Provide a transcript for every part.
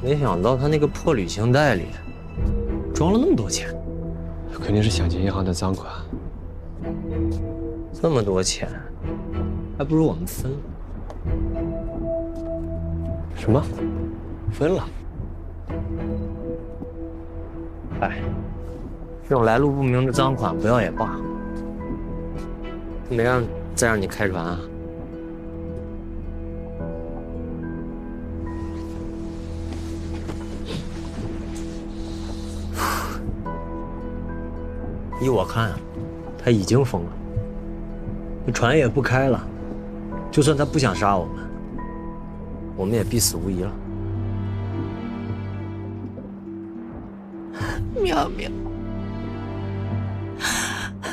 没想到他那个破旅行袋里装了那么多钱，肯定是抢劫银行的赃款。这么多钱，还不如我们分了。什么？分了？哎，这种来路不明的赃款不要也罢。没再让你开船啊？依我看啊，他已经疯了，那船也不开了。就算他不想杀我们，我们也必死无疑了。妙妙，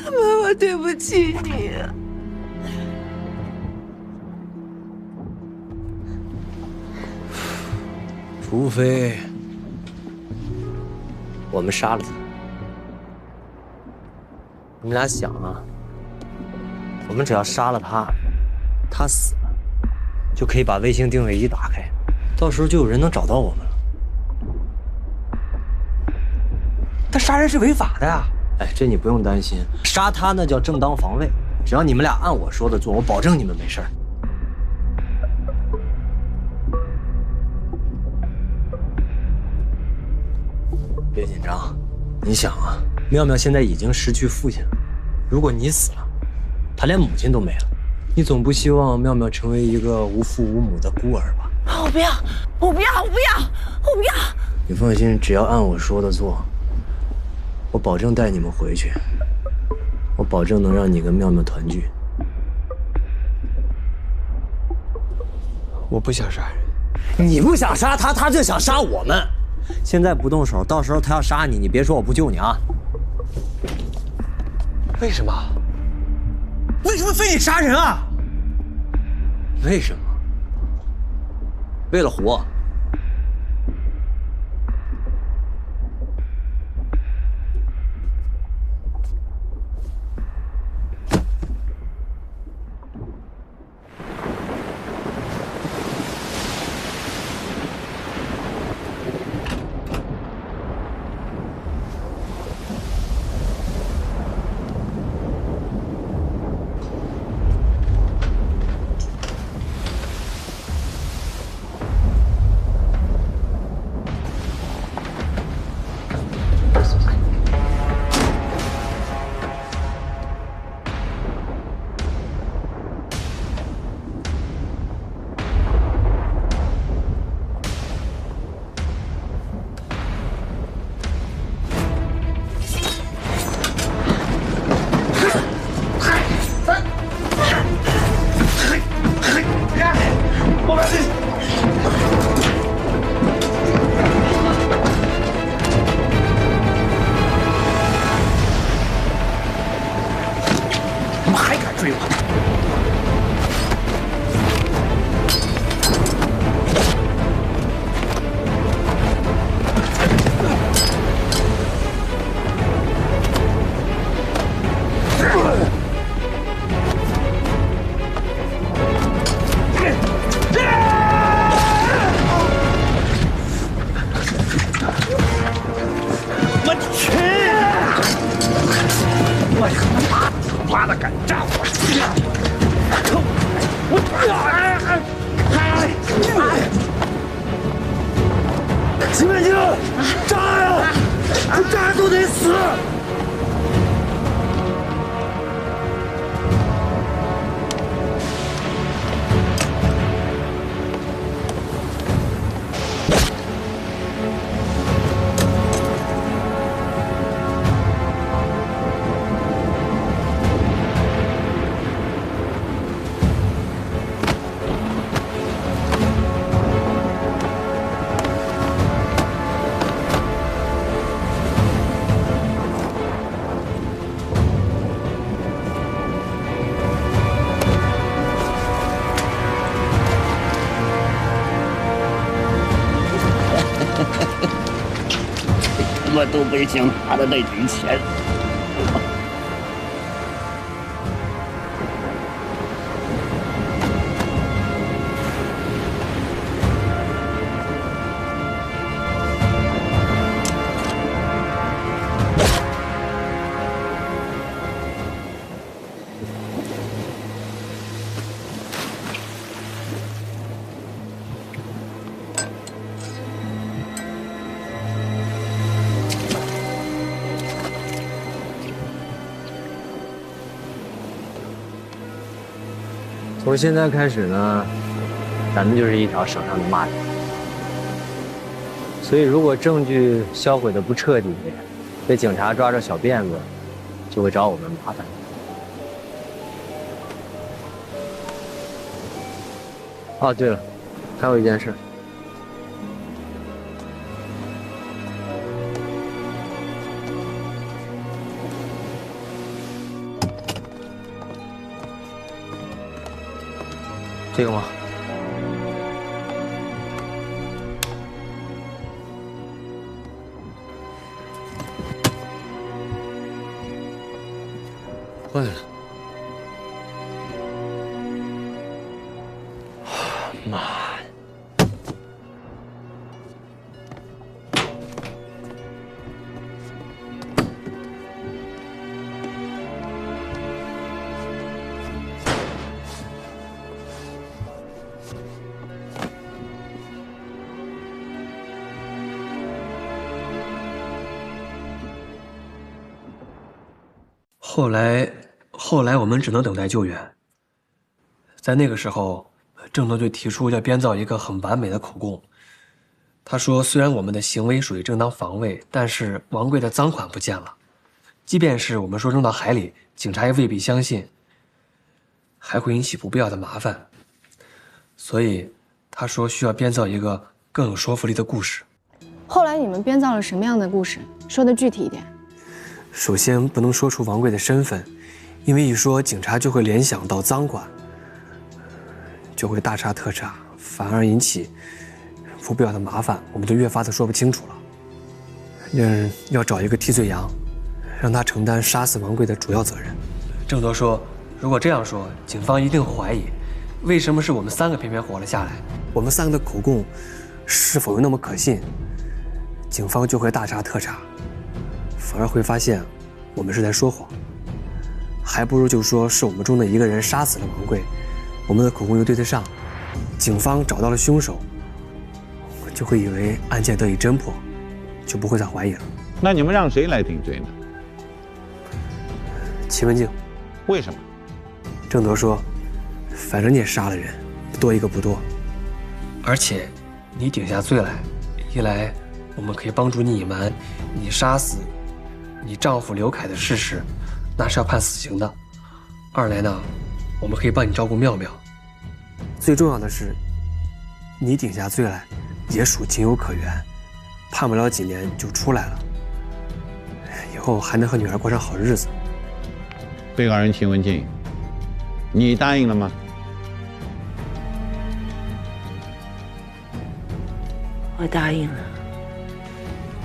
妈妈对不起你。除非我们杀了他。你们俩想啊，我们只要杀了他，他死了，就可以把卫星定位仪打开，到时候就有人能找到我们了。但杀人是违法的呀！哎，这你不用担心，杀他那叫正当防卫。只要你们俩按我说的做，我保证你们没事儿。别紧张，你想啊，妙妙现在已经失去父亲了，如果你死了，她连母亲都没了，你总不希望妙妙成为一个无父无母的孤儿吧？我不要，我不要，我不要，我不要！你放心，只要按我说的做，我保证带你们回去，我保证能让你跟妙妙团聚。我不想杀人。你不想杀他，他就想杀我们。现在不动手，到时候他要杀你，你别说我不救你啊！为什么？为什么非得杀人啊？为什么？为了活。徐美静，炸呀！不炸都得死。么都不想他的那点钱。从现在开始呢，咱们就是一条省上的蚂蚱。所以，如果证据销毁的不彻底，被警察抓着小辫子，就会找我们麻烦。哦，对了，还有一件事。这个吗？坏了！妈呀！后来我们只能等待救援。在那个时候，郑德就提出要编造一个很完美的口供。他说，虽然我们的行为属于正当防卫，但是王贵的赃款不见了，即便是我们说扔到海里，警察也未必相信，还会引起不必要的麻烦。所以他说需要编造一个更有说服力的故事。后来你们编造了什么样的故事？说的具体一点。首先不能说出王贵的身份，因为一说警察就会联想到赃款，就会大查特查，反而引起不必要的麻烦，我们就越发的说不清楚了。要找一个替罪羊，让他承担杀死王贵的主要责任。郑德说，如果这样说，警方一定怀疑，为什么是我们3个偏偏活了下来？我们3个的口供是否又那么可信？警方就会大查特查，反而会发现我们是在说谎，还不如就说是我们中的一个人杀死了王贵，我们的口供又对得上，警方找到了凶手，就会以为案件得以侦破，就不会再怀疑了。那你们让谁来顶罪呢？齐文静。为什么？郑德说，反正你也杀了人，多一个不多。而且，你顶下罪来，一来我们可以帮助你隐瞒你杀死你丈夫刘凯的事实，那是要判死刑的；二来呢，我们可以帮你照顾妙妙。最重要的是，你顶下罪来，也属情有可原，判不了几年就出来了，以后还能和女儿过上好日子。被告人秦文静，你答应了吗？我答应了。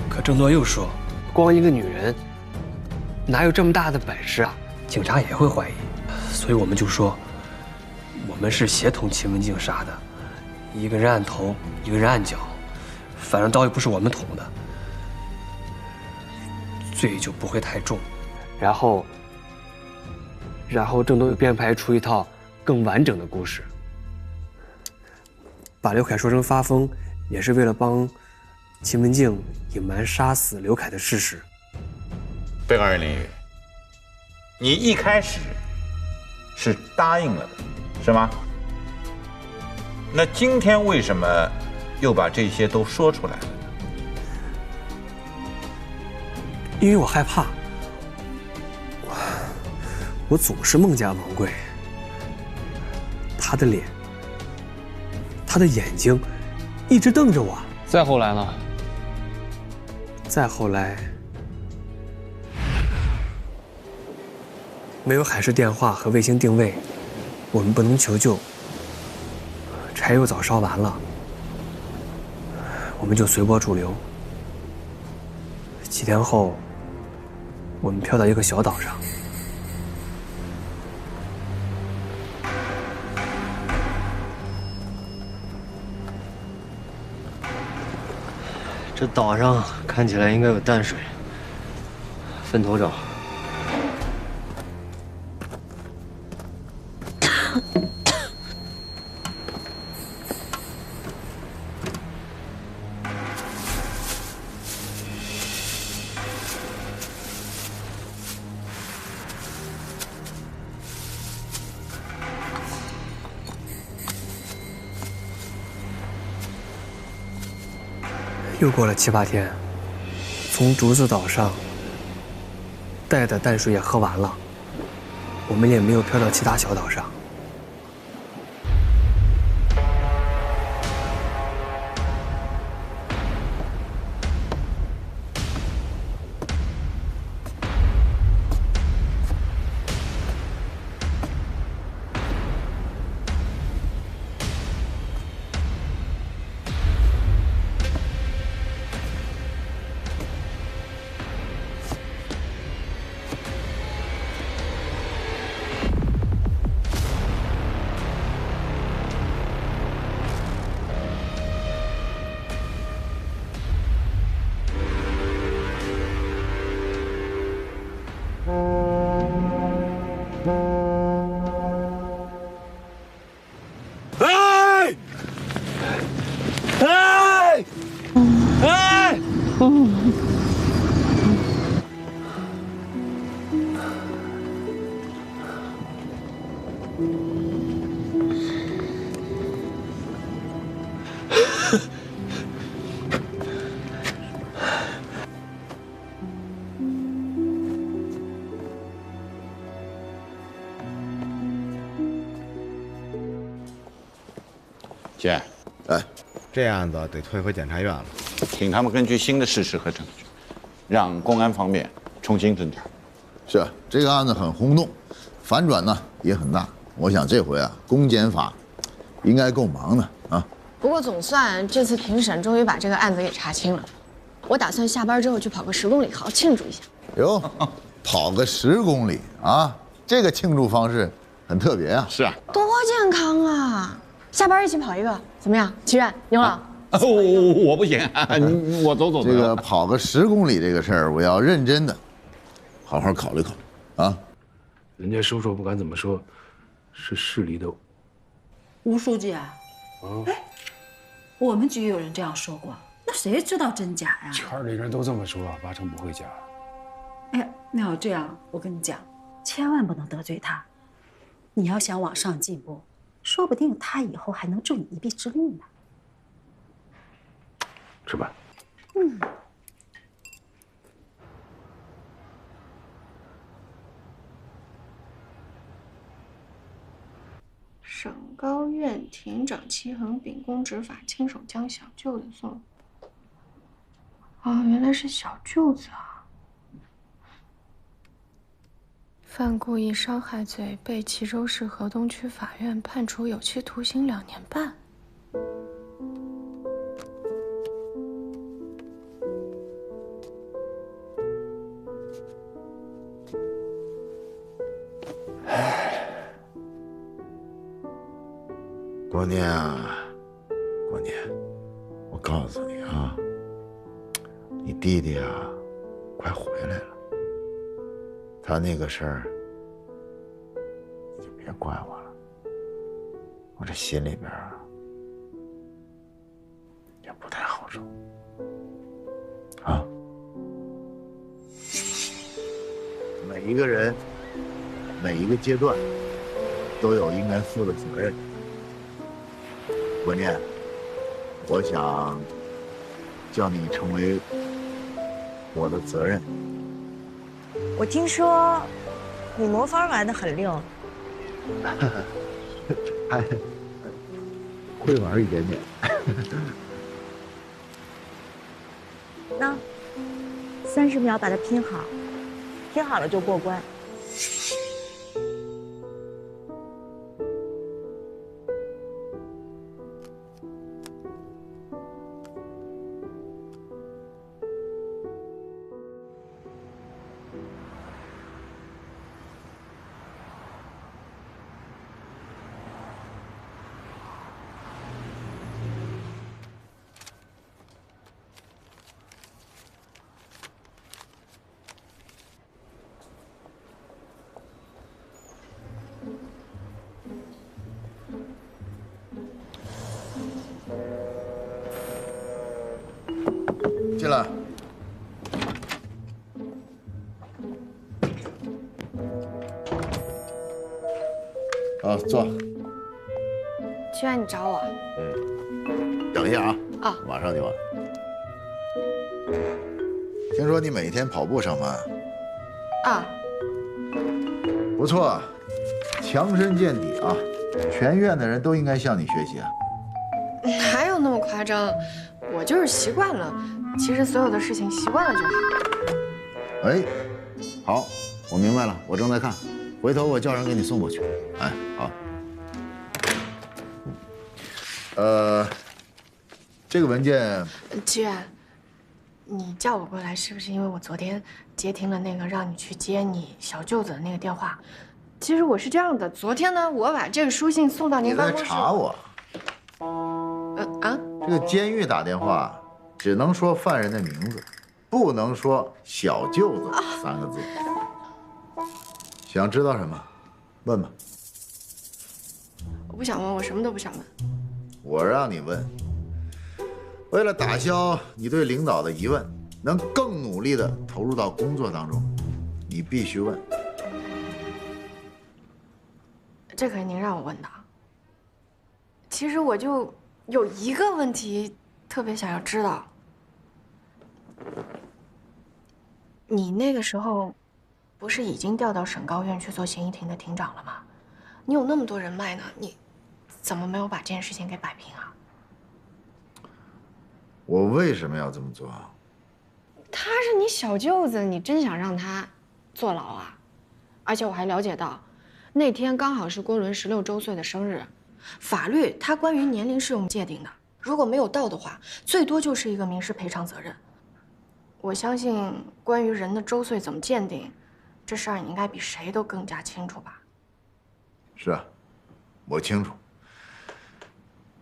可郑多又说，光一个女人，哪有这么大的本事啊？警察也会怀疑，所以我们就说，我们是协同秦文静杀的，一个人按头，一个人按脚，反正刀又不是我们捅的，罪就不会太重。然后郑多又编排出一套更完整的故事，把刘凯说成发疯，也是为了帮秦文静隐瞒杀死刘凯的事实。被告人林宇，你一开始是答应了的，是吗？那今天为什么又把这些都说出来了呢？因为我害怕，我总是梦见王贵，他的脸，他的眼睛一直瞪着我。再后来呢？再后来，没有海事电话和卫星定位，我们不能求救，柴油早烧完了，我们就随波逐流。几天后，我们飘到一个小岛上。这岛上看起来应该有淡水，分头找。又过了7、8天，从竹子岛上带的淡水也喝完了，我们也没有飘到其他小岛上。姐，哎，这案子得退回检察院了。请他们根据新的事实和证据，让公安方面重新侦查。是啊，这个案子很轰动，反转呢也很大。我想这回啊，公检法应该够忙的啊。不过总算这次庭审终于把这个案子给查清了。我打算下班之后去跑个10公里，好好庆祝一下。哟，跑个10公里啊，这个庆祝方式很特别啊。是啊，多健康啊！下班一起跑一个，怎么样？齐远、牛老。我不行，我走。这个跑个10公里这个事儿，我要认真的好好考虑考虑啊。人家叔叔不管怎么说，是市里的吴书记啊，哎，我们局有人这样说过，那谁知道真假呀？圈里人都这么说，八成不会假。哎呀，那要这样，我跟你讲，千万不能得罪他。你要想往上进步，说不定他以后还能助你一臂之力呢。吃吧。省高院庭长戚恒秉公执法，亲手将小舅子送。哦，原来是小舅子啊！犯故意伤害罪，被齐州市河东区法院判处有期徒刑2年半。国年啊，国年，我告诉你啊，你弟弟啊，快回来了。他那个事儿，你就别怪我了。我这心里边啊，也不太好受。啊，每一个人，每一个阶段，都有应该负的责任。国念，我想叫你成为我的责任。我听说你魔方玩得很溜，还会玩一点点。那30秒把它拼好，拼好了就过关。进来。好，坐。居然你找我？等一下啊！啊，马上就完。听说你每天跑步上班？啊，不错，强身健体啊！全院的人都应该向你学习啊！哪有那么夸张？我就是习惯了。其实所有的事情习惯了就好。哎，好，我明白了，我正在看，回头我叫人给你送过去。哎，好。这个文件，志远，你叫我过来是不是因为我昨天接听了那个让你去接你小舅子的那个电话？其实我是这样的，昨天呢，我把这个书信送到您办公室。你在查我？这个监狱打电话只能说犯人的名字，不能说小舅子3个字。想知道什么？问吧。我不想问，我什么都不想问。我让你问。为了打消你对领导的疑问，能更努力地投入到工作当中，你必须问。这可是您让我问的。其实我就有一个问题特别想要知道，你那个时候不是已经调到省高院去做刑一庭的庭长了吗？你有那么多人脉呢，你怎么没有把这件事情给摆平啊？我为什么要这么做？他是你小舅子，你真想让他坐牢啊？而且我还了解到，那天刚好是郭伦16周岁的生日，法律它关于年龄是有界定的，如果没有到的话，最多就是一个民事赔偿责任。我相信关于人的周岁怎么鉴定，这事儿你应该比谁都更加清楚吧？是啊，我清楚。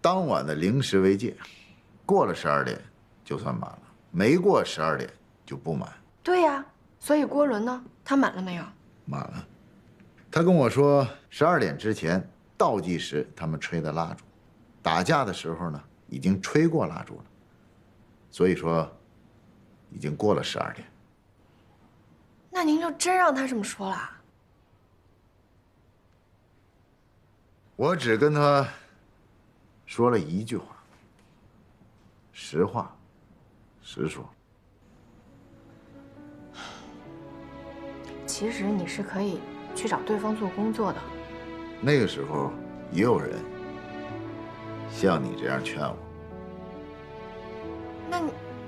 当晚的0时为界，过了12点就算满了，没过12点就不满。对呀，所以郭伦呢，他满了没有？满了。他跟我说，12点之前倒计时他们吹的蜡烛，打架的时候呢已经吹过蜡烛了，所以说已经过了12点。那您就真让他这么说了？我只跟他说了一句话，实话实说。其实你是可以去找对方做工作的。那个时候也有人像你这样劝我。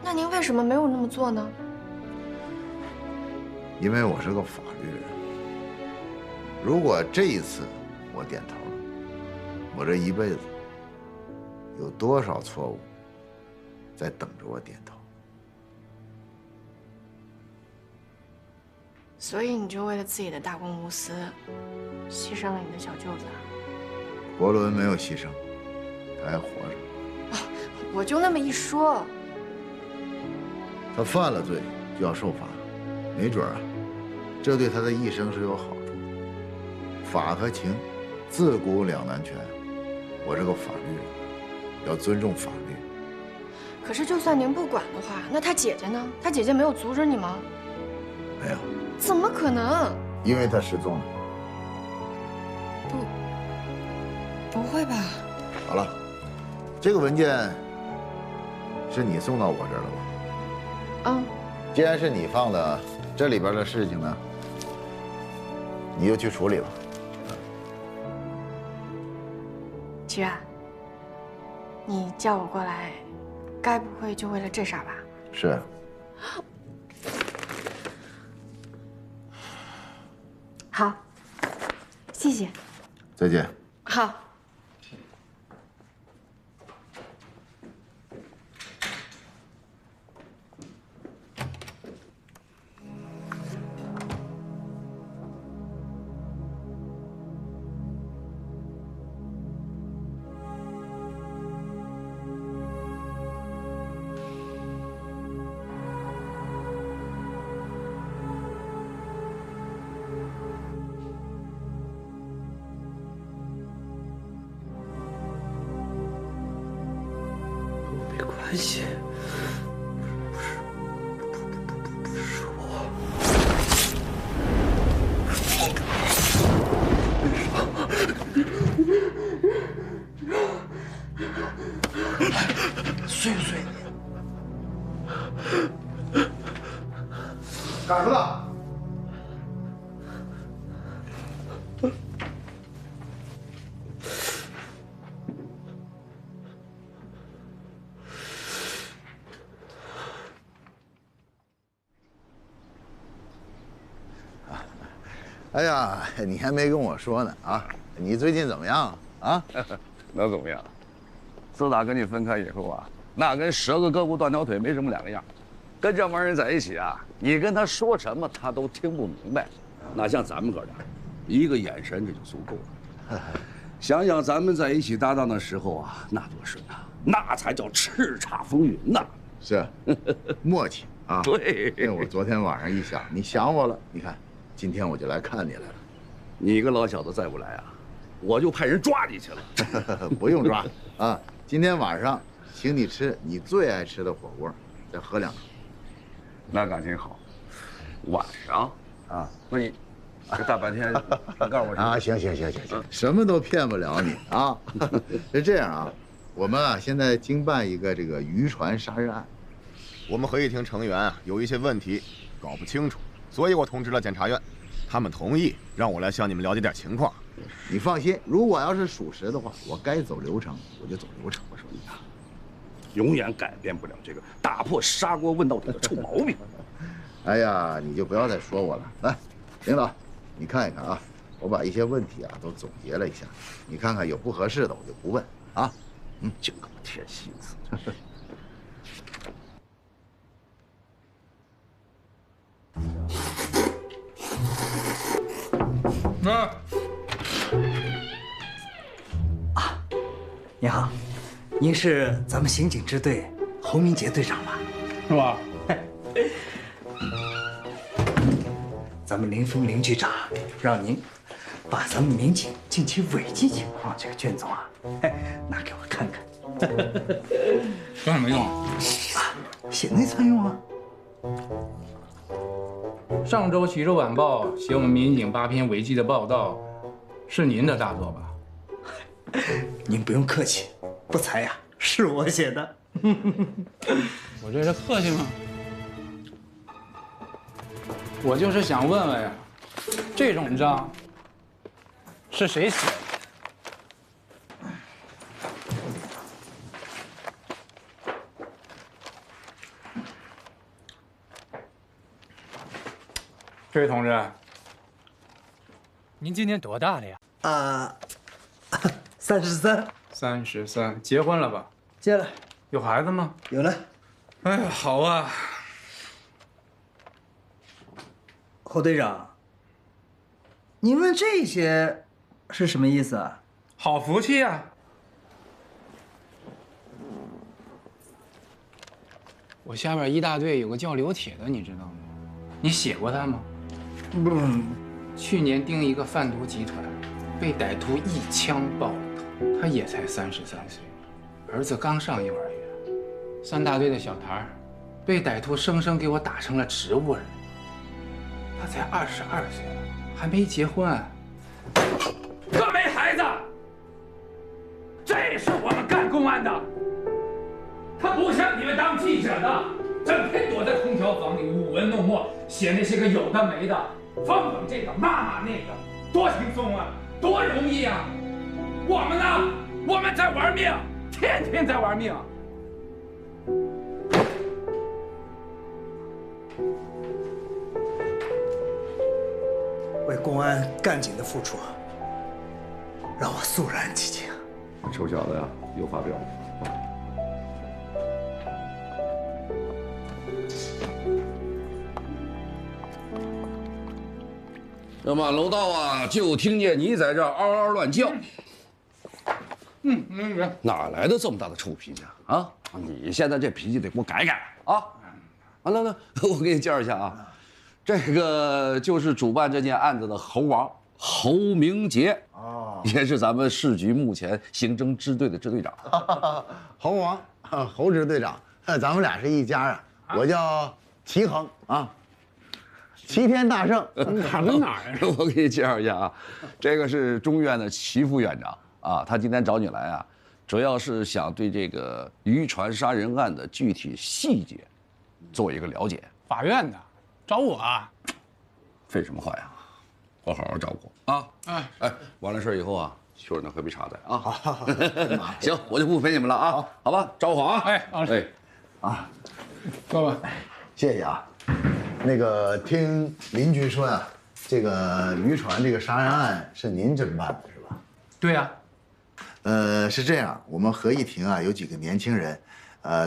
那您为什么没有那么做呢？因为我是个法律人。如果这一次我点头了，我这一辈子有多少错误在等着我点头？所以你就为了自己的大公无私，牺牲了你的小舅子啊？国伦没有牺牲，他还活着。我就那么一说。他犯了罪就要受罚，没准啊，这对他的一生是有好处的。法和情，自古两难全。我是个法律人，要尊重法律。可是就算您不管的话，那他姐姐呢？他姐姐没有阻止你吗？没有。怎么可能？因为他失踪了。不会吧？好了，这个文件是你送到我这儿了吧？嗯。既然是你放的，这里边的事情呢，你就去处理吧。齐远，你叫我过来，该不会就为了这事儿吧？是。好，谢谢。再见。好。关系，碎不碎你？干什么呢？哎呀，你还没跟我说呢啊！你最近怎么样啊？能怎么样？自打跟你分开以后啊，那跟折个胳膊断条腿没什么两个样。跟这帮人在一起啊，你跟他说什么他都听不明白。哪像咱们哥俩，一个眼神这就足够了。想想咱们在一起搭档的时候啊，那多顺啊，那才叫叱咤风云呐！是，默契啊。对，因为我昨天晚上一想，你想我了，你看，今天我就来看你来了。你个老小子再不来啊，我就派人抓你去了。不用抓啊，今天晚上请你吃你最爱吃的火锅，再喝2口。那感情好。晚上啊，那你这大半天，你告诉我啊，行，什么都骗不了你啊。是这样啊，我们啊现在经办一个这个渔船杀人案，我们合议庭成员啊有一些问题搞不清楚，所以我通知了检察院，他们同意让我来向你们了解点情况。你放心，如果要是属实的话，我该走流程我就走流程。我说你啊，永远改变不了这个打破砂锅问到底的臭毛病。哎呀，你就不要再说我了。来，领导，你看一看啊，我把一些问题啊都总结了一下，你看看有不合适的我就不问啊。净给我添心思。那你好，您是咱们刑警支队侯明杰队长吧？是吧？咱们林峰林局长让您把咱们民警近期违纪情况这个卷宗啊，拿给我看看。有什么用？写内参用啊。上周《徐州晚报》写我们民警8篇违纪的报道，是您的大作吧？您不用客气，不才呀，是我写的。我这是客气吗？我就是想问问呀，这种章是谁写的？这位同志，您今年多大了呀？33。33，结婚了吧？结了。有孩子吗？有了。哎呀，好啊。侯队长，您问这些是什么意思啊？好福气啊！我下边一大队有个叫刘铁的，你知道吗？你写过他吗？不，去年盯一个贩毒集团，被歹徒一枪爆了头，他也才33岁，儿子刚上幼儿园。3大队的小台被歹徒生生给我打成了植物人。他才22岁了，还没结婚，可没孩子。这是我们干公安的，他不像你们当记者的，整天躲在空调房里舞文弄墨，写那些个有的没的，讽讽这个骂骂那个，多轻松啊，多容易啊！我们呢，我们在玩命，天天在玩命。为公安干警的付出，让我肃然起敬。臭小子呀，又发飙了。这满楼道啊，就听见你在这嗷嗷乱叫。哪来的这么大的臭脾气啊？你现在这脾气得给我改改啊！来，我给你介绍一下啊。这个就是主办这件案子的猴王侯明杰，也是咱们市局目前刑侦支队的支队长。侯王，侯支队长，咱们俩是一家啊。我叫齐恒啊，齐天大圣。哪跟哪儿啊？我给你介绍一下啊，这个是中院的齐副院长啊，他今天找你来啊，主要是想对这个渔船杀人案的具体细节做一个了解。法院的，找我啊？废什么话呀？我好好照顾啊！哎，完了事以后啊，去我那喝杯茶再啊。好，行，我就不陪你们了啊。好吧，招呼啊。坐吧。谢谢啊。那个听邻居说呀，这个渔船这个杀人案是您侦办的是吧？对呀。是这样，我们合议庭啊有几个年轻人，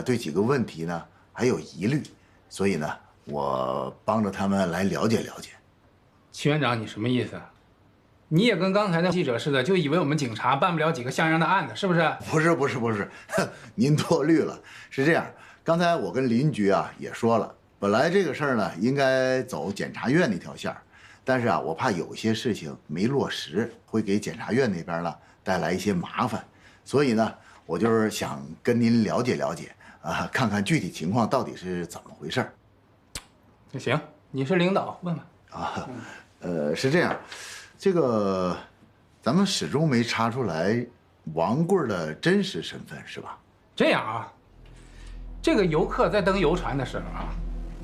对几个问题呢还有疑虑，所以呢，我帮着他们来了解了解。齐院长，你什么意思？你也跟刚才那记者似的，就以为我们警察办不了几个像样的案子，是不是？不是，您多虑了。是这样，刚才我跟邻居啊也说了，本来这个事儿呢应该走检察院那条线儿，但是啊，我怕有些事情没落实，会给检察院那边呢带来一些麻烦，所以呢，我就是想跟您了解了解啊，看看具体情况到底是怎么回事儿。那行，你是领导，问问啊。是这样，这个咱们始终没查出来王贵的真实身份，是吧？这样啊，这个游客在登游船的时候啊，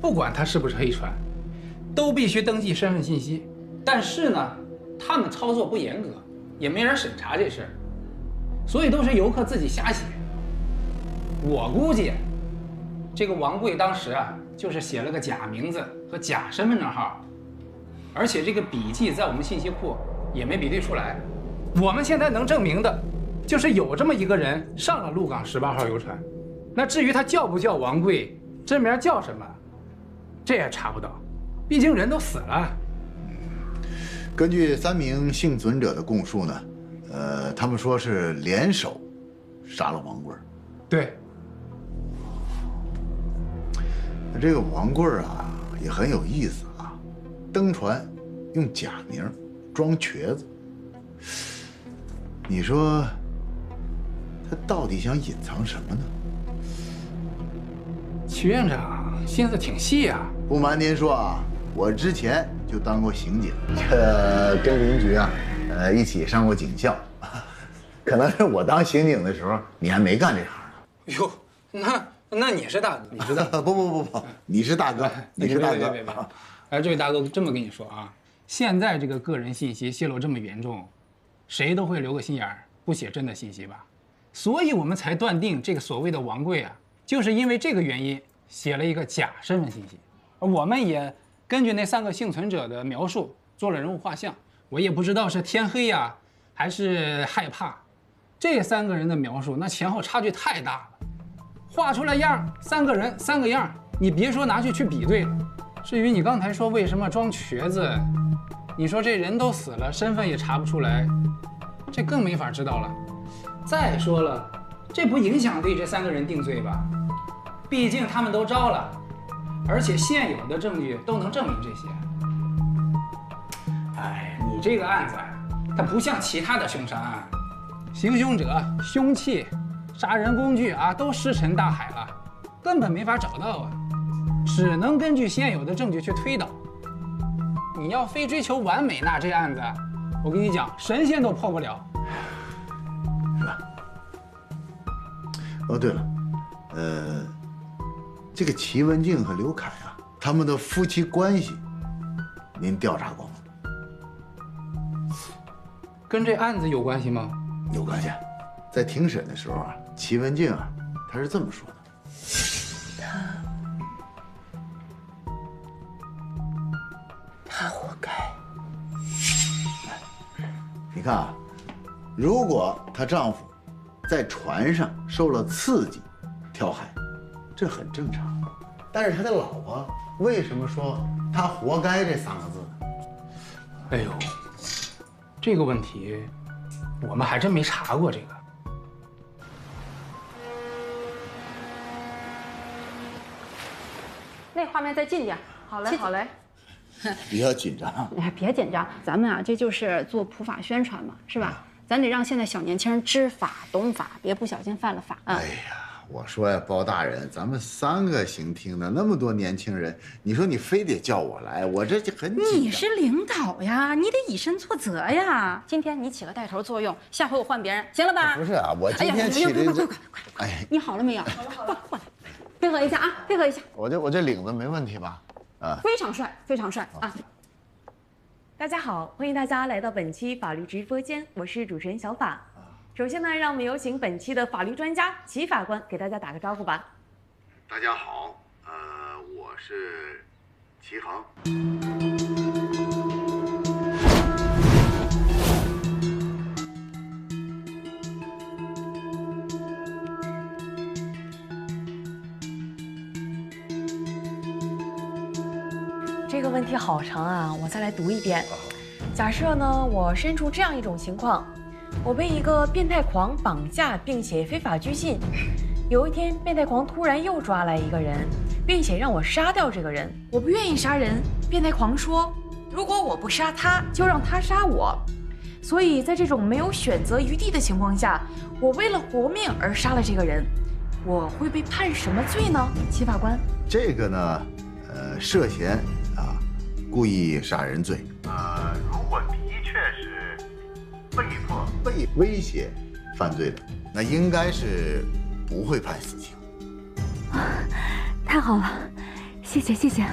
不管他是不是黑船，都必须登记身份信息。但是呢，他们操作不严格，也没人审查这事儿，所以都是游客自己瞎写。我估计，这个王贵当时啊，就是写了个假名字和假身份证号。而且这个笔记在我们信息库也没比对出来，我们现在能证明的，就是有这么一个人上了鹿港18号游船。那至于他叫不叫王贵，真名叫什么，这也查不到，毕竟人都死了。根据3名幸存者的供述呢，他们说是联手杀了王贵。对。那这个王贵啊，也很有意思。登船用假名装瘸子，你说他到底想隐藏什么呢？齐院长心思挺细啊。不瞒您说啊，我之前就当过刑警，这跟邻居啊，一起上过警校。可能是我当刑警的时候，你还没干这行呢。哟，那你是大哥，你是大哥。不，你是大哥，你是大哥。别。哎，这位大哥，这么跟你说啊，现在这个个人信息泄露这么严重，谁都会留个心眼儿，不写真的信息吧？所以我们才断定这个所谓的王贵啊，就是因为这个原因写了一个假身份信息。我们也根据那3个幸存者的描述做了人物画像，我也不知道是天黑呀，还是害怕。这3个人的描述那前后差距太大了，画出来样，3个人3个样，你别说拿去比对了。至于你刚才说为什么装瘸子，你说这人都死了，身份也查不出来，这更没法知道了。再说了，这不影响对这3个人定罪吧？毕竟他们都招了，而且现有的证据都能证明这些。哎，你这个案子，它不像其他的凶杀案，行凶者、凶器、杀人工具啊，都石沉大海了，根本没法找到啊。只能根据现有的证据去推导。你要非追求完美，那这案子，我跟你讲，神仙都破不了。是吧？哦，对了，这个齐文静和刘凯啊，他们的夫妻关系，您调查过吗？跟这案子有关系吗？有关系。在庭审的时候啊，齐文静啊，她是这么说的。他活该。你看啊，如果她丈夫在船上受了刺激，跳海，这很正常。但是他的老婆为什么说他活该这3个字呢？哎呦，这个问题我们还真没查过这个。那画面再近点。好嘞，好嘞。比较紧张。哎，别紧张，咱们啊，这就是做普法宣传嘛，是吧？咱得让现在小年轻人知法懂法，别不小心犯了法啊。哎呀，我说呀，包大人，咱们3个刑厅的那么多年轻人，你说你非得叫我来，我这就很紧张。你是领导呀，你得以身作则呀。今天你起了带头作用，下回我换别人，行了吧？不是啊，我今天起的这，哎，你好了没有？好了，过来，配合一下啊，配合一下。我这领子没问题吧？啊，非常帅，非常帅啊！大家好，欢迎大家来到本期法律直播间，我是主持人小法。首先呢，让我们有请本期的法律专家齐法官给大家打个招呼吧。大家好，我是齐恒。这个问题好长啊，我再来读一遍。假设呢，我身处这样一种情况。我被一个变态狂绑架，并且非法拘禁。有一天，变态狂突然又抓来一个人，并且让我杀掉这个人。我不愿意杀人，变态狂说，如果我不杀他，就让他杀我。所以在这种没有选择余地的情况下，我为了活命而杀了这个人，我会被判什么罪呢？齐法官，这个呢，涉嫌故意杀人罪。如果的确是被迫、被威胁犯罪的，那应该是不会判死刑。太好了，谢谢谢谢。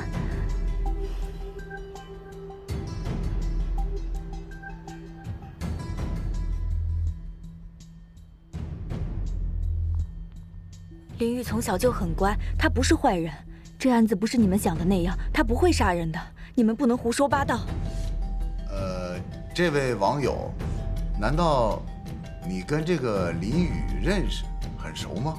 林玉从小就很乖，他不是坏人。这案子不是你们想的那样，他不会杀人的。你们不能胡说八道。这位网友，难道你跟这个林宇认识很熟吗？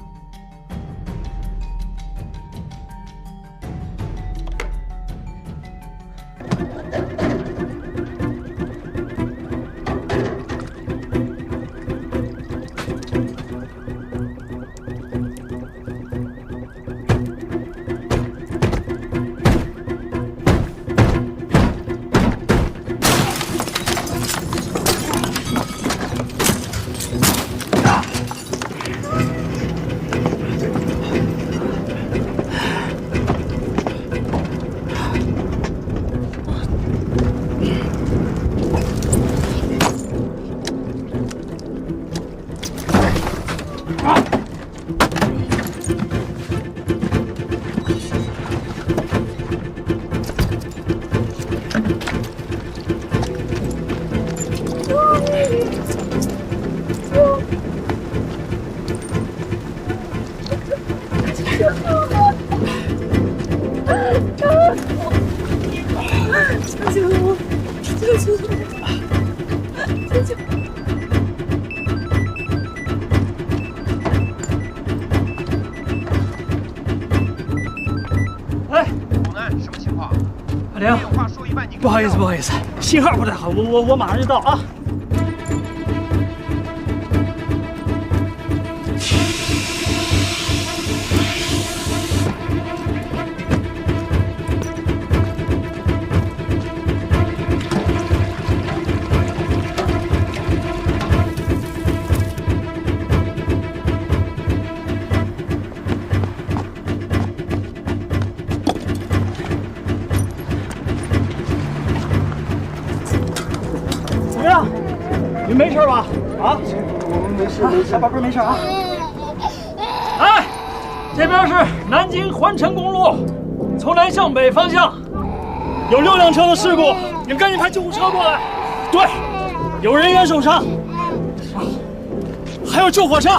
不好意思，信号不太好，我马上就到啊。没事吧？啊，我们没事，小宝贝没事啊。哎，这边是南京环城公路，从南向北方向有6辆车的事故，你们赶紧派救护车过来。对，有人员受伤，还有救火车。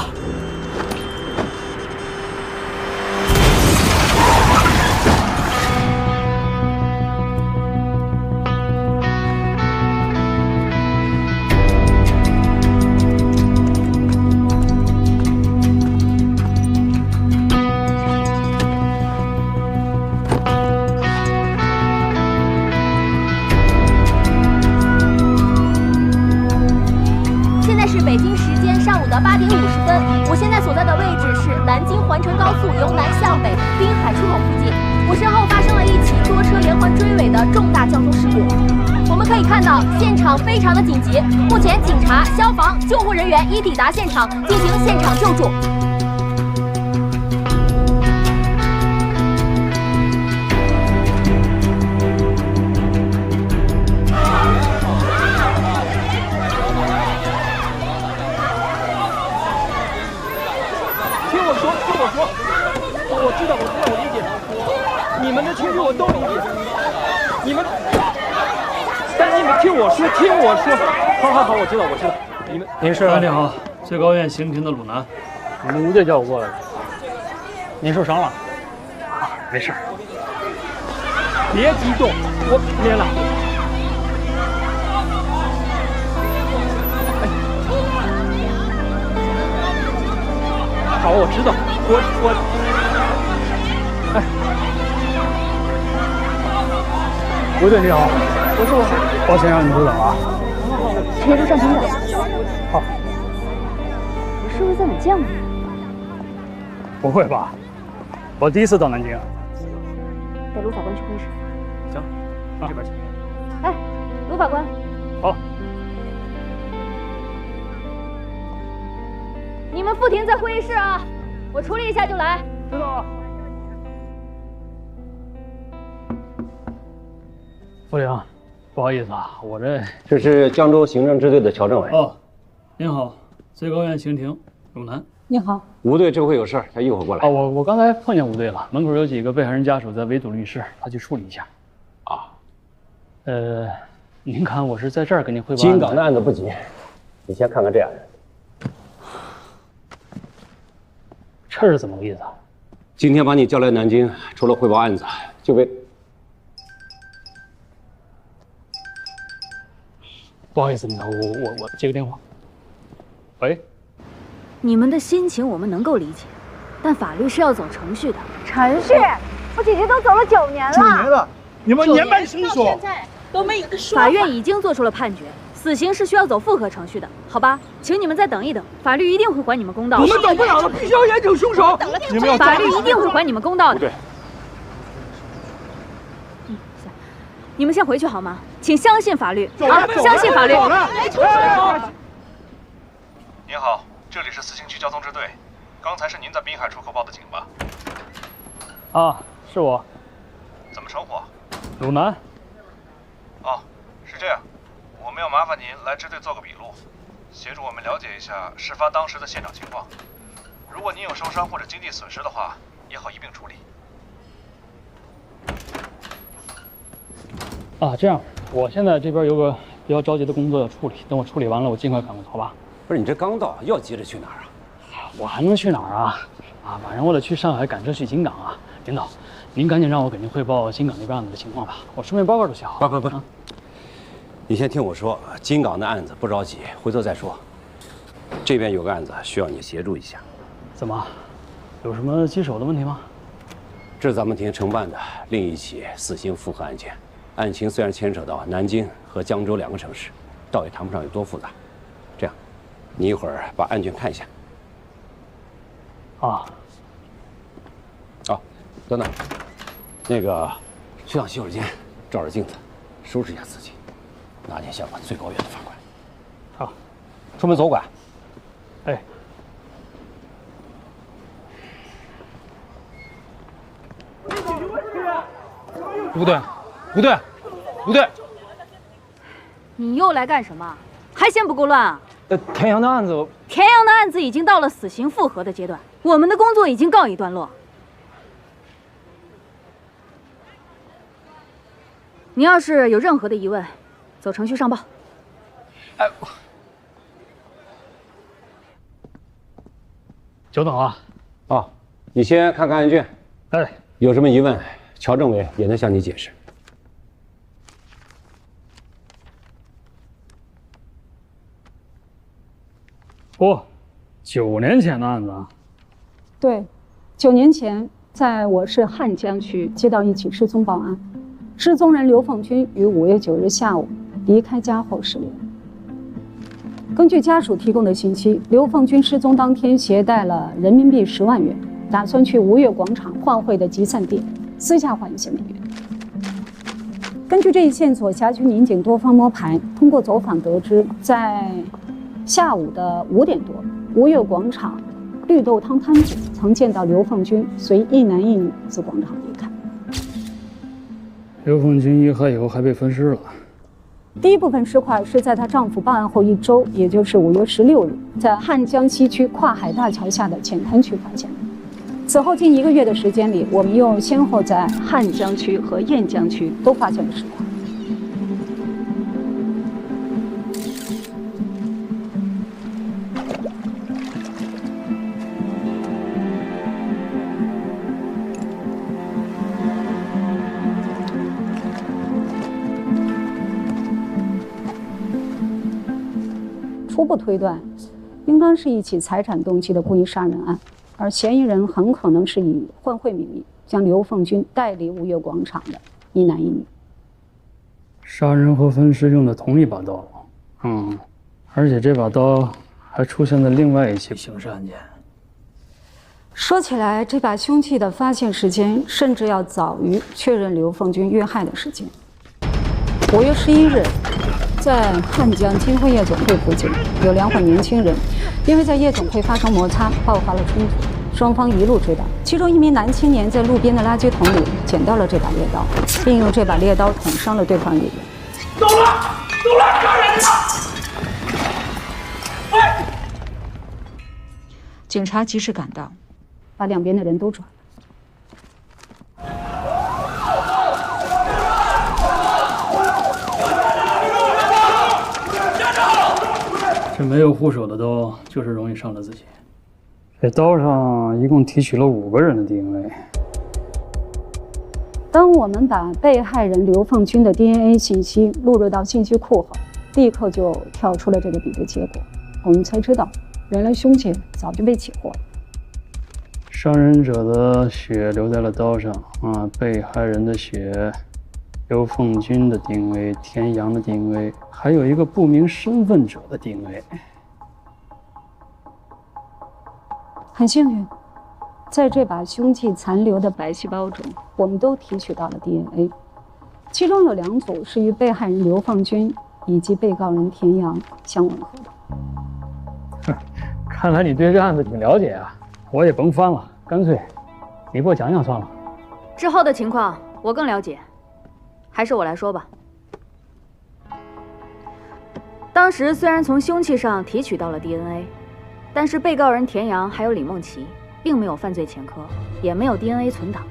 现场非常的紧急，目前警察、消防、救护人员已抵达现场，进行现场救助。我说，我知道，我理解，你们的情绪我都理解，你们，但是你们听我说，好，我知道，你们，您是？你好，最高院刑庭的鲁南，你们吴队叫我过来的，您受伤了？啊，没事，别激动，我连了。好，我知道，哎，吴队你好，我，抱歉让你久等了。直接就上庭长。好。我是不是在哪见过你？不会吧？我第一次到南京。带卢法官去会议室。行，这边请。哎，卢法官。好。你们副庭在会议室啊，我处理一下就来。知道了。副庭，不好意思啊，我这是江州行政支队的乔政委。哦，您好，最高院刑庭鲁南。你好，吴队这回有事，他一会儿过来。哦，我刚才碰见吴队了，门口有几个被害人家属在围堵律师，他去处理一下。啊，您看我是在这儿跟您汇报。金港的案子不急，你先看看这案子。这是怎么个意思啊？今天把你叫来南京，除了汇报案子，就为……不好意思，我接个电话。喂。你们的心情我们能够理解，但法律是要走程序的。程序？我姐姐都走了9年了。9年了，你们年半生疏，现在都没有个说。法院已经做出了判决，死刑是需要走复核程序的，好吧？请你们再等一等，法律一定会还你们公道的。我们等不了了，必须要严惩凶手。你们要法律一定会还你们公道的。对。你们先回去好吗？请相信法律啊！相信法律。您好，这里是四星区交通支队，刚才是您在滨海出口报的警吧？啊，是我。怎么称呼？鲁南。哦，是这样，我们要麻烦您来支队做个笔录，协助我们了解一下事发当时的现场情况。如果您有受伤或者经济损失的话，也好一并处理。啊，这样，我现在这边有个比较着急的工作要处理，等我处理完了，我尽快赶过去，好吧？不是你这刚到，要急着去哪儿啊？我还能去哪儿啊？啊，晚上我得去上海赶车去金港啊！领导，您赶紧让我给您汇报金港那边案子的情况吧，我书面报告都写好了。不，你先听我说，金港的案子不着急，回头再说。这边有个案子需要你协助一下。怎么？有什么棘手的问题吗？这是咱们庭承办的另一起死刑复核案件。案情虽然牵扯到南京和江州2个城市，倒也谈不上有多复杂。这样，你一会儿把案卷看一下。啊。哦，等等，那个去趟洗手间，照照镜子，收拾一下自己，拿点像我最高院的法官。好，出门左拐。哎。不对。不对，不对！你又来干什么？还嫌不够乱啊？田阳的案子，田阳的案子已经到了死刑复核的阶段，我们的工作已经告一段落。你要是有任何的疑问，走程序上报。哎，久等了。哦，你先看看案卷。哎，有什么疑问，乔政委也能向你解释。哦，9年前的案子啊。对，9年前，在我市汉江区接到一起失踪报案，失踪人刘凤军于5月9日下午离开家后失联。根据家属提供的信息，刘凤军失踪当天携带了人民币10万元，打算去吴越广场换汇的集散地，私下换一些美元。根据这一线索，辖区民警多方摸排，通过走访得知，在下午的5点多，吴越广场绿豆汤摊子曾见到刘凤军随一男一女自广场离开。刘凤军遇害以后还被分尸了。第一部分尸块是在她丈夫报案后1周，也就是5月16日，在汉江西区跨海大桥下的浅滩区发现的。此后近1个月的时间里，我们又先后在汉江区和雁江区都发现了尸块。初步推断，应当是一起财产动机的故意杀人案，而嫌疑人很可能是以混会名义将刘凤军带离吴越广场的一男一女。杀人和分尸用的同一把刀，而且这把刀还出现在另外一起刑事案件。说起来，这把凶器的发现时间甚至要早于确认刘凤军遇害的时间。5月11日。在汉江金辉夜总会附近，有2伙年轻人因为在夜总会发生摩擦，爆发了冲突，双方一路追打。其中一名男青年在路边的垃圾桶里捡到了这把猎刀，并用这把猎刀捅伤了对方一人。走了，杀人了！哎！警察及时赶到，把两边的人都抓了。这没有护手的刀，就是容易伤了自己。这刀上一共提取了5个人的 DNA。当我们把被害人刘凤军的 DNA 信息录入到信息库后，立刻就跳出了这个比对结果。我们才知道，原来凶器早就被起获了。伤人者的血留在了刀上被害人的血。刘凤军的 DNA、田阳的 DNA， 还有一个不明身份者的 DNA。很幸运，在这把凶器残留的白细胞中，我们都提取到了 DNA， 其中有2组是与被害人刘凤军以及被告人田阳相吻合的。看来你对这案子挺了解啊，我也甭翻了，干脆你给我讲讲算了。之后的情况我更了解。还是我来说吧。当时虽然从凶器上提取到了 DNA， 但是被告人田阳还有李梦琪并没有犯罪前科，也没有 DNA 存档。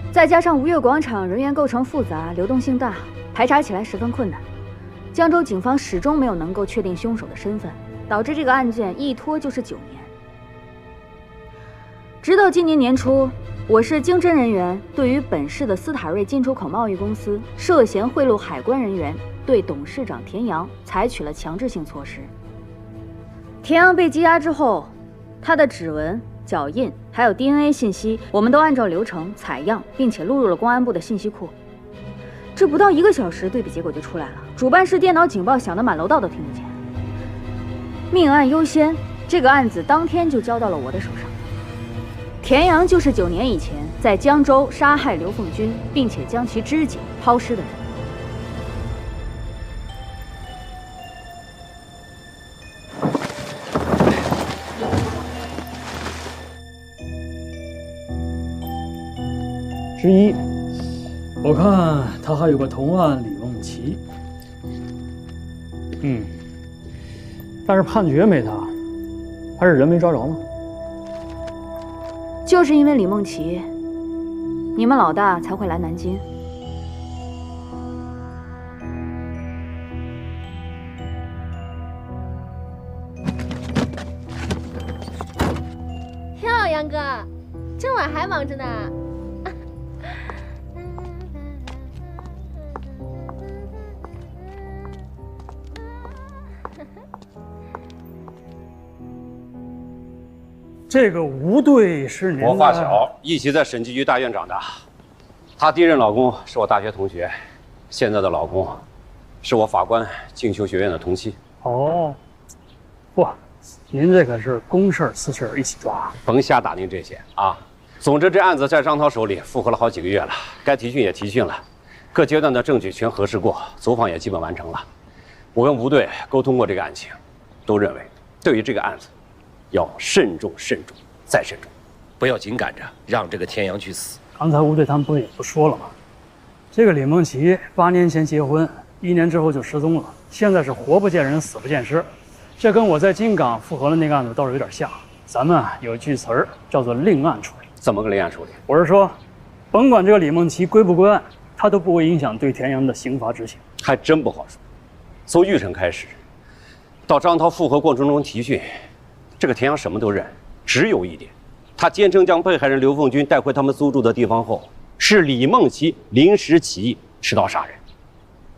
再加上吴越广场人员构成复杂、流动性大，排查起来十分困难。江州警方始终没有能够确定凶手的身份，导致这个案件一拖就是9年。直到今年年初。我市经侦人员对于本市的斯塔瑞进出口贸易公司涉嫌贿赂海关人员，对董事长田阳采取了强制性措施。田阳被羁押之后，他的指纹、脚印还有 DNA 信息，我们都按照流程采样，并且录入了公安部的信息库。这不到1个小时，对比结果就出来了。主办室电脑警报响得满楼道都听得见。命案优先，这个案子当天就交到了我的手上。田阳就是9年以前在江州杀害刘凤军，并且将其肢解抛尸的人。之一，我看他还有个同案李梦琪。但是判决没他，还是人没抓着吗？就是因为李梦琪，你们老大才会来南京。哟，杨哥，这晚还忙着呢。这个吴队是您的？我发小，一起在审计局大院长大。她第一任老公是我大学同学，现在的老公是我法官进修学院的同期。哦，不，您这可是公事私事一起抓，甭瞎打听这些啊。总之，这案子在张涛手里复核了好几个月了，该提讯也提讯了，各阶段的证据全核实过，走访也基本完成了。我跟吴队沟通过这个案情，都认为对于这个案子。要慎重、慎重再慎重，不要紧赶着让这个田阳去死。刚才吴队他们不也不说了吗？这个李梦琪8年前结婚，1年之后就失踪了，现在是活不见人，死不见尸。这跟我在金港复核的那个案子倒是有点像。咱们有句词儿叫做另案处理。怎么个联案处理？我是说，甭管这个李梦琪归不归案，他都不会影响对田阳的刑罚执行。还真不好说。从玉成开始，到张涛复核过程中提讯，这个田阳什么都认，只有一点，他坚称将被害人刘凤军带回他们租住的地方后，是李梦琪临时起意持刀杀人，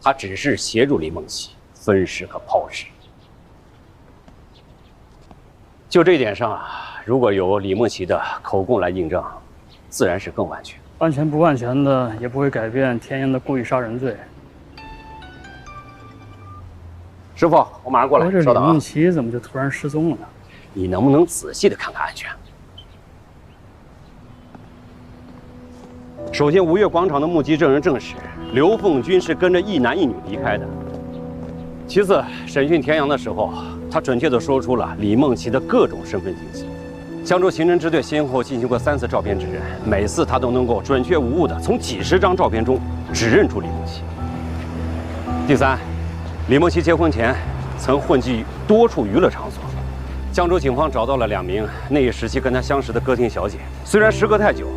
他只是协助李梦琪分尸和抛尸。就这一点上啊，如果有李梦琪的口供来印证，自然是更完全。完全不完全的，也不会改变田阳的故意杀人罪。师傅，我马上过来，这李稍等啊。梦琪怎么就突然失踪了呢？你能不能仔细的看看案卷？首先，吴越广场的目击证人证实，刘凤军是跟着一男一女离开的。其次，审讯田阳的时候，他准确地说出了李梦琪的各种身份信息。江州刑侦支队先后进行过3次照片指认，每次他都能够准确无误地从几十张照片中指认出李梦琪。第三，李梦琪结婚前曾混迹多处娱乐场所。江州警方找到了2名那一时期跟他相识的歌厅小姐，虽然时隔太久，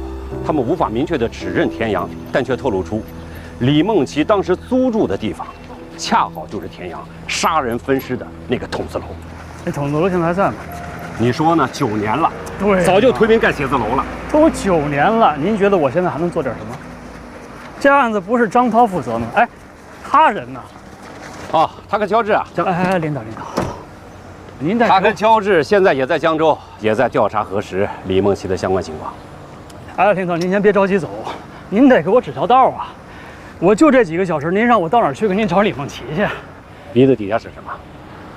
他们无法明确地指认田阳，但却透露出李梦琪当时租住的地方，恰好就是田阳杀人分尸的那个筒子楼。那筒子楼现在还在吗？你说呢？9年了，对，早就推平盖写字楼了。都9年了，您觉得我现在还能做点什么？这案子不是张涛负责吗？哎，他人呢？哦，他跟乔治啊，领导，您带他跟乔治现在也在江州，也在调查核实李梦琪的相关情况。领导，您先别着急走，您得给我指条道啊！我就这几个小时，您让我到哪儿去给您找李梦琪去？鼻子底下是什么？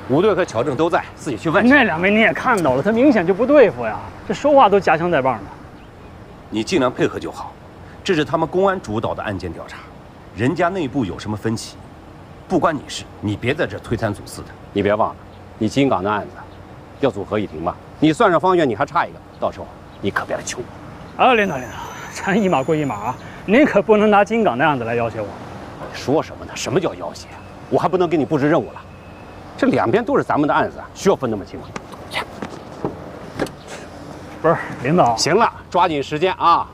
吴队和乔正都在，自己去问。那2位你也看到了，他明显就不对付呀，这说话都夹枪带棒的。你尽量配合就好，这是他们公安主导的案件调查，人家内部有什么分歧，不关你事，你别在这推三阻四的。你别忘了，你金港的案子要组合议庭吧？你算上方院，你还差一个，到时候你可别来求我。领导，咱一码归一码啊，您可不能拿金港的案子来要挟我。你说什么呢？什么叫要挟？我还不能给你布置任务了。这2边都是咱们的案子，需要分那么清吗？不是，领导。行了，抓紧时间啊，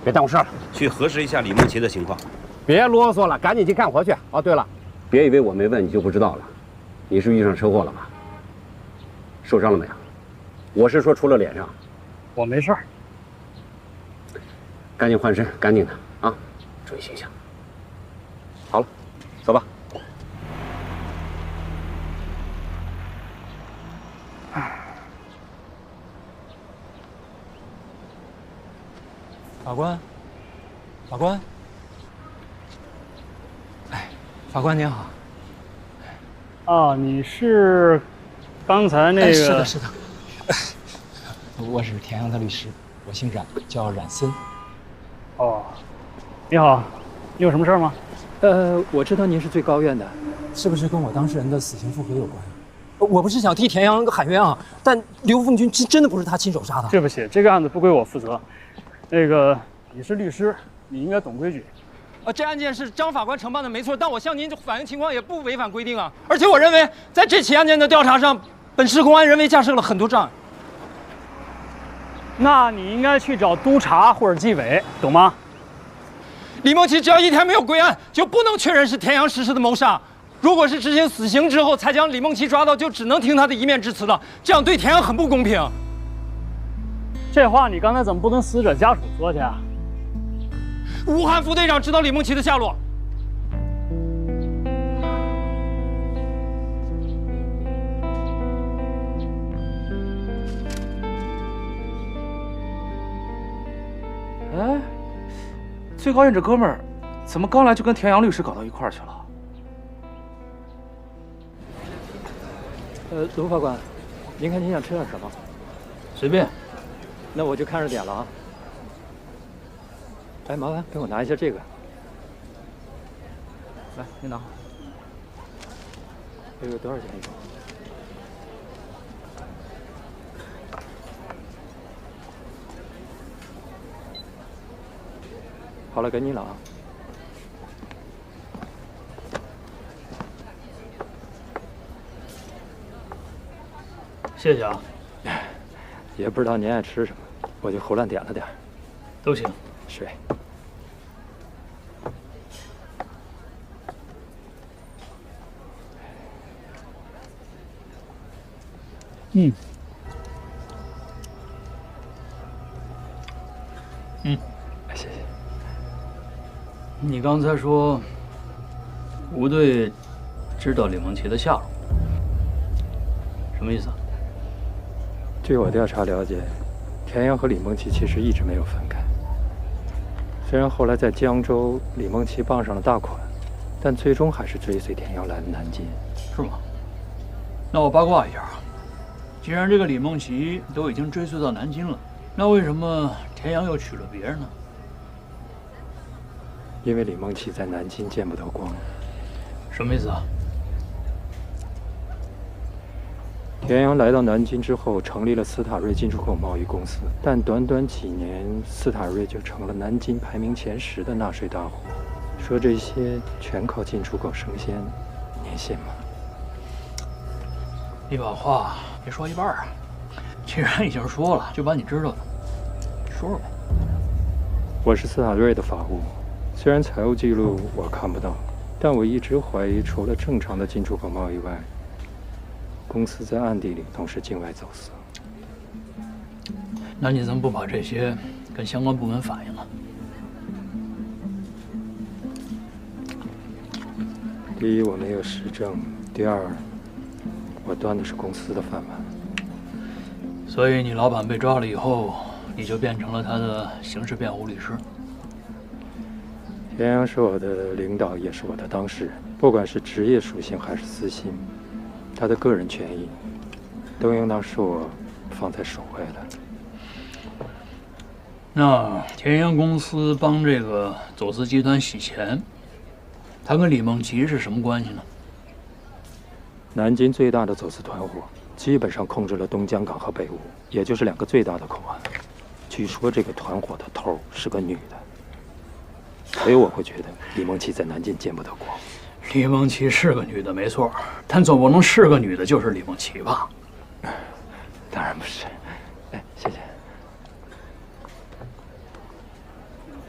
别耽误事了。去核实一下李梦琪的情况。别啰嗦了，赶紧去干活去。哦，对了，别以为我没问你就不知道了，你是遇上车祸了吧？受伤了没有？我是说除了脸上。我没事儿。赶紧换身，赶紧的啊，注意形象。好了，走吧。法官，法官您好。啊，你是刚才那个？是的，是的。我是田阳的律师，我姓冉，叫冉森。哦，你好，你有什么事儿吗？我知道您是最高院的，是不是跟我当事人的死刑复核有关？我不是想替田阳喊冤啊，但刘凤军真的不是他亲手杀的。对不起，这个案子不归我负责。那个，你是律师，你应该懂规矩。这案件是张法官承办的，没错，但我向您反映情况也不违反规定啊。而且我认为，在这起案件的调查上，本市公安人为架设了很多障碍。那你应该去找督察或者纪委，懂吗？李梦琪只要一天没有归案，就不能确认是田阳实施的谋杀。如果是执行死刑之后才将李梦琪抓到，就只能听他的一面之词了，这样对田阳很不公平。这话你刚才怎么不跟死者家属说去啊？武汉副队长知道李梦琪的下落。哎，最高院这哥们儿，怎么刚来就跟田阳律师搞到一块儿去了？卢法官，您看您想吃点什么？随便。那我就看着点了啊。哎，麻烦给我拿一下这个。来，您拿好。这个多少钱一个？好了，给你了啊。谢谢啊。也不知道您爱吃什么，我就胡乱点了点。都行。睡。嗯。谢谢。你刚才说吴队知道李梦琪的下落，什么意思啊？据我调查了解，田阳和李梦琪其实一直没有分开。虽然后来在江州，李梦琪傍上了大款，但最终还是追随田阳来了南京。是吗？那我八卦一下，既然这个李梦琪都已经追随到南京了，那为什么田阳又娶了别人呢？因为李梦琪在南京见不得光。什么意思啊？田阳来到南京之后，成立了斯塔瑞进出口贸易公司，但短短几年，斯塔瑞就成了南京排名前10的纳税大户。说这些全靠进出口升仙，您信吗？你把话别说一半啊！既然已经说了，就把你知道的说说呗。我是斯塔瑞的法务，虽然财务记录我看不到，但我一直怀疑，除了正常的进出口贸易外，公司在暗地里同时境外走私。那你怎么不把这些跟相关部门反映啊？第一，我没有实证；第二，我端的是公司的饭碗。所以你老板被抓了以后，你就变成了他的刑事辩护律师。田阳是我的领导，也是我的当事人，不管是职业属性还是私心，他的个人权益都应当是我放在首位的。那田阳公司帮这个走私集团洗钱，他跟李梦琪是什么关系呢？南京最大的走私团伙基本上控制了东江港和北坞，也就是2个最大的口岸。据说这个团伙的头是个女的，所以我会觉得李梦琪在南京见不得光。李梦琪是个女的，没错，但总不能是个女的就是李梦琪吧？当然不是。哎，谢谢。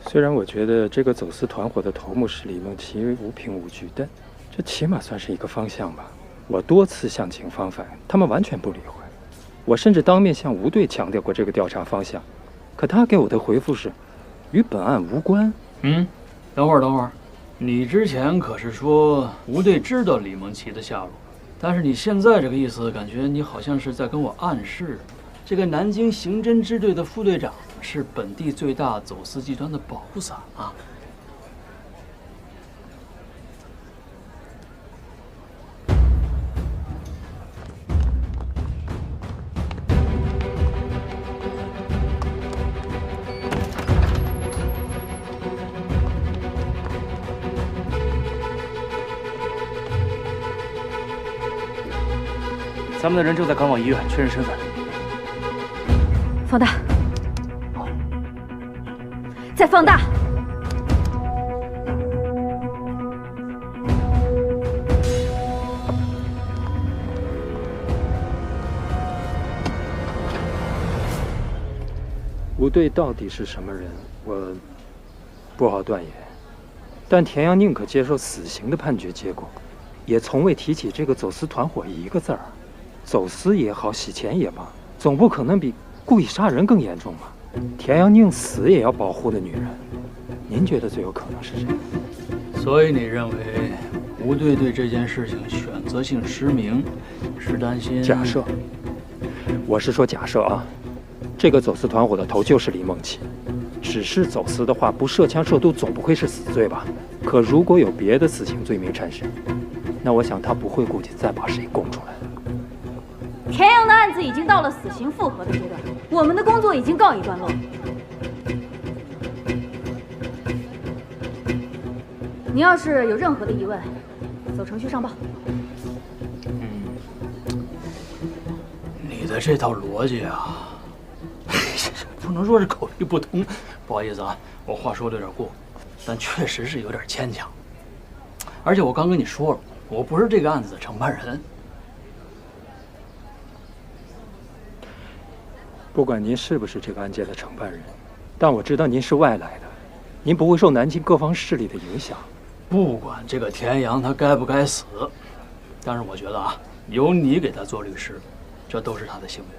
虽然我觉得这个走私团伙的头目是李梦琪无凭无据，但这起码算是一个方向吧。我多次向警方反映，他们完全不理会。我甚至当面向吴队强调过这个调查方向，可他给我的回复是，与本案无关。等会儿，你之前可是说吴队知道李梦琪的下落，但是你现在这个意思，感觉你好像是在跟我暗示，这个南京刑侦支队的副队长是本地最大走私集团的保护伞啊。咱们的人正在赶往医院确认身份。放大，再放大。吴队到底是什么人，我不好断言。但田阳宁可接受死刑的判决结果，也从未提起这个走私团伙一个字儿。走私也好，洗钱也罢，总不可能比故意杀人更严重吧？田阳宁死也要保护的女人，您觉得最有可能是谁？所以你认为吴队对这件事情选择性失明，是担心？假设，我是说假设啊，这个走私团伙的头就是李梦琪。只是走私的话，不涉枪涉毒总不会是死罪吧？可如果有别的死刑罪名产生，那我想他不会顾及再把谁供出来。田阳的案子已经到了死刑复核的阶段，我们的工作已经告一段落。你要是有任何的疑问，走程序上报。你的这套逻辑啊，不能说是口语不通，不好意思啊，我话说的有点过，但确实是有点牵强。而且我刚跟你说了，我不是这个案子的承办人。不管您是不是这个案件的承办人，但我知道您是外来的，您不会受南京各方势力的影响。不管这个田阳他该不该死，但是我觉得啊，由你给他做律师，这都是他的幸运。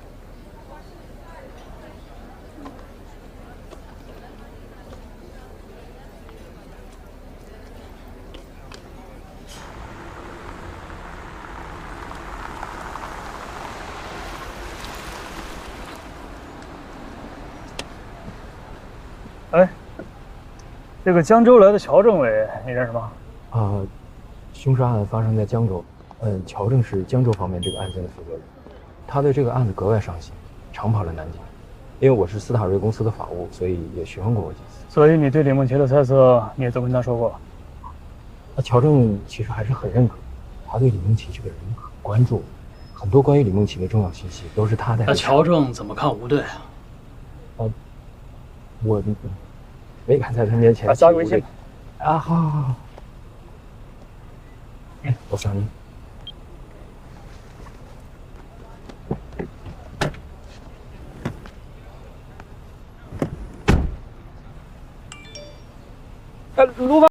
哎，这个江州来的乔政委，你认识吗？凶杀案发生在江州，乔正是江州方面这个案件的负责人，他对这个案子格外上心，常跑来南京。因为我是斯塔瑞公司的法务，所以也询问过我几次。所以你对李梦琪的猜测，你也都跟他说过了。乔正其实还是很认可，他对李梦琪这个人很关注，很多关于李梦琪的重要信息都是他带。那乔正怎么看吴队啊？我没敢在他面前。加个微信。好好好。我想你。卢凡。